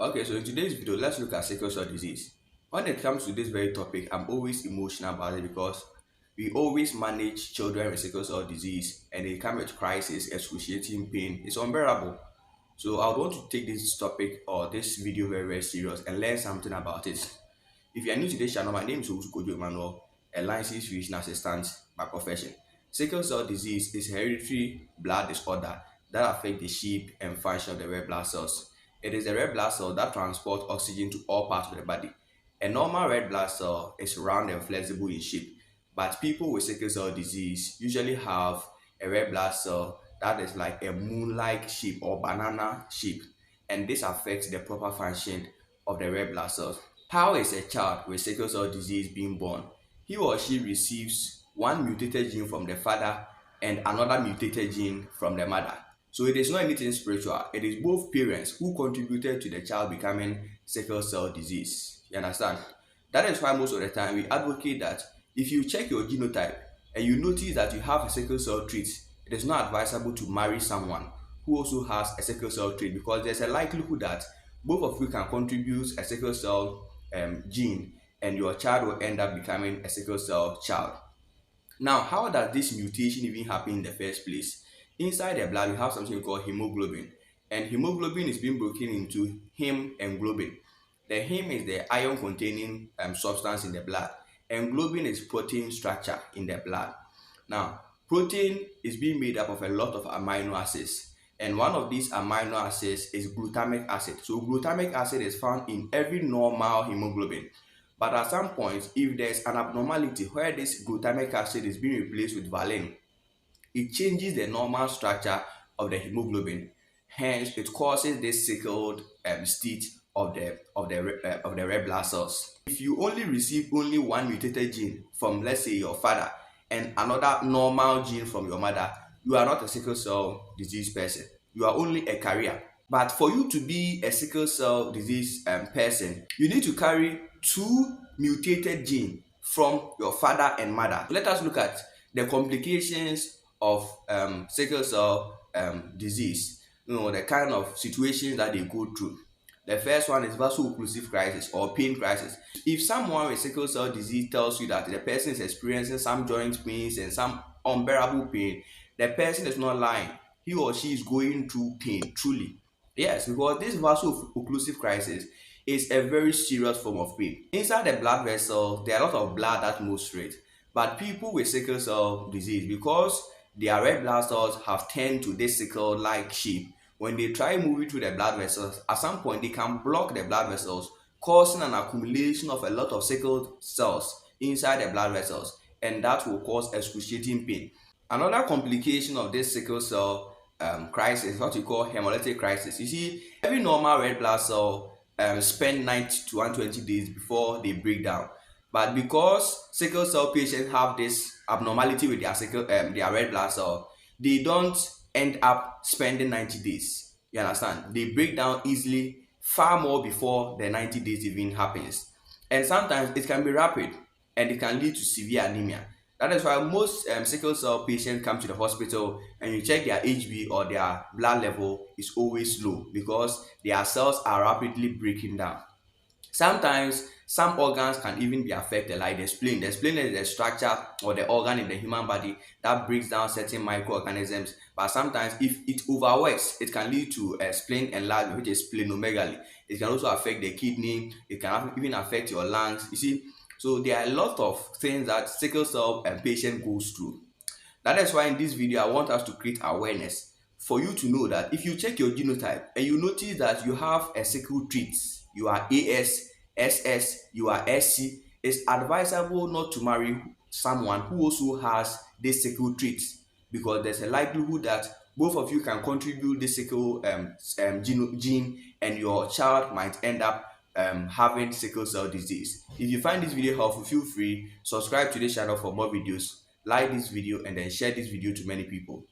Okay, so in today's video, let's look at sickle cell disease. When it comes to this very topic, I'm always emotional about it because we always manage children with sickle cell disease and they come with crisis, excruciating pain. It's unbearable. So I would want to take this topic or this video very serious and learn something about it. If you are new to this channel, my name is Kojo Emmanuel, a licensed physician assistant by profession. Sickle cell disease is a hereditary blood disorder that affects the shape and function of the red blood cells. It is the red blood cell that transports oxygen to all parts of the body. A normal red blood cell is round and flexible in shape, but people with sickle cell disease usually have a red blood cell that is like a moon-like shape or banana shape, and this affects the proper function of the red blood cells. How is a child with sickle cell disease being born? He or she receives one mutated gene from the father and another mutated gene from the mother. So it is not anything spiritual. It is both parents who contributed to the child becoming sickle cell disease. You understand? That is why most of the time we advocate that if you check your genotype and you notice that you have a sickle cell trait, it is not advisable to marry someone who also has a sickle cell trait because there's a likelihood that both of you can contribute a sickle cell gene and your child will end up becoming a sickle cell child. Now, how does this mutation even happen in the first place? Inside the blood, we have something called hemoglobin, and hemoglobin is being broken into heme and globin. The heme is the iron-containing substance in the blood, and globin is protein structure in the blood. Now, protein is being made up of a lot of amino acids, and one of these amino acids is glutamic acid. So, glutamic acid is found in every normal hemoglobin. But at some point, if there's an abnormality where this glutamic acid is being replaced with valine, it changes the normal structure of the hemoglobin. Hence, it causes this sickled state of the red blood cells. If you only receive only one mutated gene from, let's say, your father and another normal gene from your mother, you are not a sickle cell disease person. You are only a carrier. But for you to be a sickle cell disease person, you need to carry two mutated genes from your father and mother. Let us look at the complications of sickle cell disease. The kind of situations that they go through. The first one is vaso-occlusive crisis or pain crisis. If someone with sickle cell disease tells you that the person is experiencing some joint pains and some unbearable pain, the person is not lying. He or she is going through pain, truly. Yes, because this vaso-occlusive crisis is a very serious form of pain. Inside the blood vessel, there are a lot of blood that moves straight. But people with sickle cell disease, because their red blood cells have turned to this sickle-like shape, when they try moving through the blood vessels, at some point they can block the blood vessels, causing an accumulation of a lot of sickle cells inside the blood vessels, and that will cause excruciating pain. Another complication of this sickle cell crisis, what we call hemolytic crisis. You see, every normal red blood cell spend 90 to 120 days before they break down. But because sickle cell patients have this abnormality with their red blood cell, they don't end up spending 90 days. You understand? They break down easily, far more before the 90 days even happens. And sometimes it can be rapid and it can lead to severe anemia. That is why most sickle cell patients come to the hospital and you check their HB or their blood level is always low because their cells are rapidly breaking down. Sometimes some organs can even be affected, like the spleen. The spleen is the structure or the organ in the human body that breaks down certain microorganisms. But sometimes if it overworks, it can lead to a spleen enlargement, which is splenomegaly. It can also affect the kidney. It can even affect your lungs. You see, so there are a lot of things that sickle cell patient goes through. That is why in this video, I want us to create awareness for you to know that if you check your genotype and you notice that you have a sickle trait, you are AS, SS, you are SC, it's advisable not to marry someone who also has this sickle trait because there's a likelihood that both of you can contribute this sickle gene and your child might end up having sickle cell disease. If you find this video helpful, feel free subscribe to this channel for more videos, like this video and then share this video to many people.